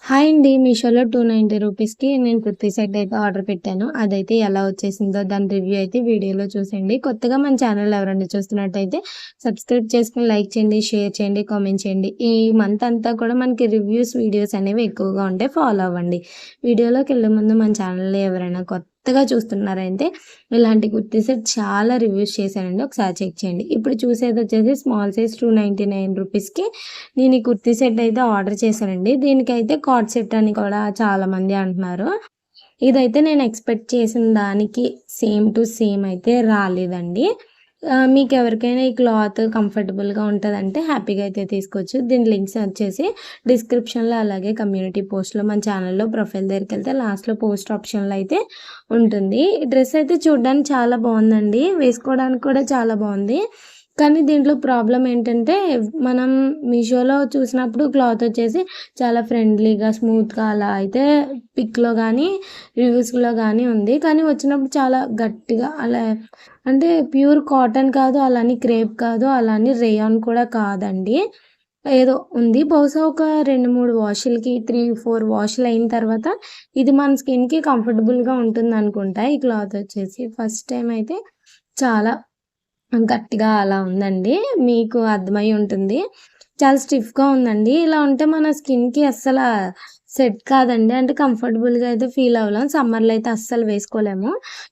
Hi అండి. మీషోలో 290 రూపీస్‌కి నేను కుర్తీ సెట్ అయితే ఆర్డర్ పెట్టాను. అదైతే ఎలా వచ్చేసిందో దాని రివ్యూ అయితే వీడియోలో చూసేయండి. కొత్తగా మన ఛానల్ ఎవరైనా చూస్తున్నట్టయితే సబ్స్క్రైబ్ చేసుకొని లైక్ చేయండి, షేర్ చేయండి, కామెంట్ చేయండి. ఈ మంత్ అంతా కూడా మనకి రివ్యూస్ వీడియోస్ అనేవి ఎక్కువగా ఉంటాయి. ఫాలో అవ్వండి. వీడియోలోకెళ్ళే ముందు మన ఛానల్‌లో ఎవరైనా కొత్తగా చూస్తున్నారైతే ఇలాంటి కుర్తీ సెట్ చాలా రివ్యూస్ చేశానండి. ఒకసారి చెక్ చేయండి. ఇప్పుడు చూసేది వచ్చేసి స్మాల్ సైజ్ 299 రూపీస్‌కి నేను ఈ కుర్తీ సెట్ అయితే ఆర్డర్ చేశానండి. దీనికైతే కార్డ్ సెట్ అని కూడా చాలామంది అంటున్నారు. ఇదైతే నేను ఎక్స్‌పెక్ట్ చేసిన దానికి సేమ్ టు సేమ్ అయితే రాలేదండి. మీకెవరికైనా ఈ క్లాత్ కంఫర్టబుల్‌గా ఉంటదంటే హ్యాపీగా అయితే తీసుకోవచ్చు. దీని లింక్స్ వచ్చేసి డిస్క్రిప్షన్‌లో అలాగే కమ్యూనిటీ పోస్ట్‌లో మన ఛానల్‌లో ప్రొఫైల్ దగ్గరికెళ్తే లాస్ట్‌లో పోస్ట్ ఆప్షన్‌లో అయితే ఉంటుంది. ఈ డ్రెస్ అయితే చూడ్డానికి చాలా బావుందండి. వేసుకోవడానికి కూడా చాలా బావుంది. కానీ దీంట్లో ప్రాబ్లమ్ ఏంటంటే, మనం మీషోలో చూసినప్పుడు క్లాత్ వచ్చేసి చాలా ఫ్రెండ్లీగా, స్మూత్‌గా అలా అయితే పిక్‌లో గానీ, రివ్యూస్‌లో గానీ ఉంది. కానీ వచ్చినప్పుడు చాలా గట్టిగా అలా అంటే ప్యూర్ కాటన్ కాదు, అలా అని క్రేప్ కాదు, అలా అని రేయాన్ కూడా కాదండి. ఏదో ఉంది. బహుశా ఒక 2, 3 వాషులకి 3, 4 వాషులు అయిన తర్వాత ఇది మన స్కిన్‌కి కంఫర్టబుల్‌గా ఉంటుందనుకుంటా. ఈ క్లాత్ వచ్చేసి ఫస్ట్ టైమ్ అయితే చాలా గట్టిగా అలా ఉందండి. మీకు అర్థమై ఉంటుంది. చాలా స్టిఫ్‌గా ఉందండి. ఇలా ఉంటే మన స్కిన్‌కి అస్సల సెట్ కాదండి. అంటే కంఫర్టబుల్‌గా అయితే ఫీల్ అవ్వలేం. సమ్మర్‌లో అయితే అస్సలు వేసుకోలేము.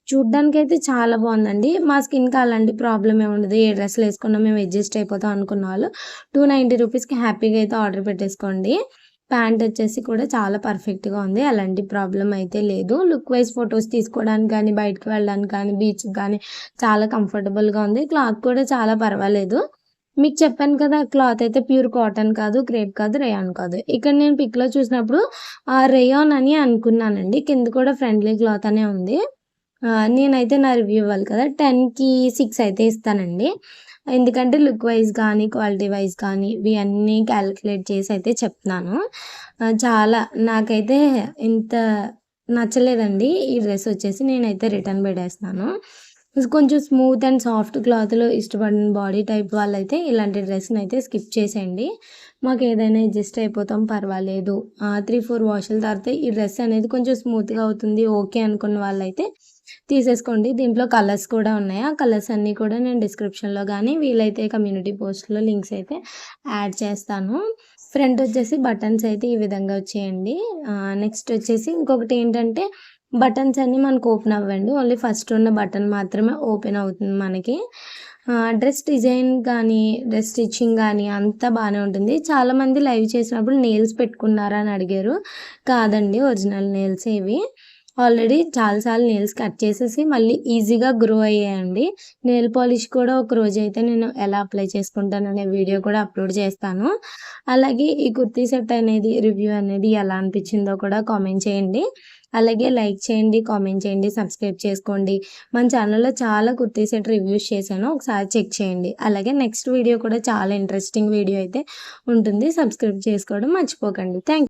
చూడ్డానికైతే చాలా బావుందండి. మా స్కిన్‌కి అలాంటి ప్రాబ్లమ్ ఏమి ఉండదు. ఏ డ్రెస్సులు వేసుకున్నా మేము అడ్జస్ట్ అయిపోతాం అనుకున్న వాళ్ళు 290 రూపీస్‌కి హ్యాపీగా అయితే ఆర్డర్ పెట్టేసుకోండి. ప్యాంట్ వచ్చేసి కూడా చాలా పర్ఫెక్ట్‌గా ఉంది. ఎలాంటి ప్రాబ్లమ్ అయితే లేదు. లుక్ వైస్ ఫోటోస్ తీసుకోవడానికి కానీ, బయటకి వెళ్ళడానికి కానీ, బీచ్‌కి కానీ చాలా కంఫర్టబుల్‌గా ఉంది. క్లాత్ కూడా చాలా పర్వాలేదు. మీకు చెప్పాను కదా! క్లాత్ అయితే ప్యూర్ కాటన్ కాదు, క్రేప్ కాదు, రేయాన్ కాదు. ఇక్కడ నేను పిక్‌లో చూసినప్పుడు రేయాన్ అని అనుకున్నానండి. కింద కూడా ఫ్రెండ్లీ క్లాత్ అనే ఉంది. నేనైతే నా రివ్యూ ఇవ్వాలి కదా! 10కి 6 అయితే ఇస్తానండి. ఎందుకంటే లుక్ వైస్ గానీ, క్వాలిటీ వైస్ కానీ ఇవి అన్నీ కాలిక్యులేట్ చేసి అయితే చెప్తున్నాను. చాలా నాకైతే ఇంత నచ్చలేదండి ఈ డ్రెస్ వచ్చేసి. నేనైతే రిటర్న్ పెట్టేస్తున్నాను. కొంచెం స్మూత్ అండ్ సాఫ్ట్ క్లాత్‌లో ఇష్టపడిన బాడీ టైప్ వాళ్ళైతే ఇలాంటి డ్రెస్‌నైతే స్కిప్ చేసేయండి. మాకేదైనా అడ్జస్ట్ అయిపోతాం పర్వాలేదు. 3, 4 వాషుల తర్వాత ఈ డ్రెస్ అనేది కొంచెం స్మూత్‌గా అవుతుంది. ఓకే అనుకున్న వాళ్ళైతే తీసేసుకోండి. దీంట్లో కలర్స్ కూడా ఉన్నాయి. ఆ కలర్స్ అన్నీ కూడా నేను డిస్క్రిప్షన్‌లో గానీ, వీలైతే కమ్యూనిటీ పోస్ట్‌లో లింక్స్ అయితే యాడ్ చేస్తాను. ఫ్రంట్ వచ్చేసి బటన్స్ అయితే ఈ విధంగా వచ్చాయండి. నెక్స్ట్ వచ్చేసి ఇంకొకటేంటంటే బటన్స్ అన్నీ మనకు ఓపెన్ అవ్వండి. ఓన్లీ ఫస్ట్ ఉన్న బటన్ మాత్రమే ఓపెన్ అవుతుంది మనకి. డ్రెస్ డిజైన్ కానీ, డ్రెస్ స్టిచ్చింగ్ గానీ అంతా బానే ఉంటుంది. చాలామంది లైవ్ చేసినప్పుడు నెయిల్స్ పెట్టుకున్నారా అని అడిగారు. కాదండి, ఒరిజినల్ నెయిల్సే ఇవి. ఆల్రెడీ చాలా సార్లు నెయిల్స్ కట్ చేసేసి మళ్ళీ ఈజీగా గ్రో అయ్యాయండి. నెయిల్ పాలిష్ కూడా ఒక రోజైతే నేను ఎలా అప్లై చేసుకుంటాననే వీడియో కూడా అప్లోడ్ చేస్తాను. అలాగే ఈ కుర్తీ సెట్ అనేది రివ్యూ అనేది ఎలా అనిపించిందో కూడా కామెంట్ చేయండి. అలాగే లైక్ చేయండి, కామెంట్ చేయండి, సబ్స్క్రైబ్ చేసుకోండి. మన ఛానల్‌లో చాలా కుర్తీ సెట్ రివ్యూస్ చేశాను. ఒకసారి చెక్ చేయండి. అలాగే నెక్స్ట్ వీడియో కూడా చాలా ఇంట్రెస్టింగ్ వీడియో అయితే ఉంటుంది. సబ్స్క్రైబ్ చేసుకోవడం మర్చిపోకండి. థాంక్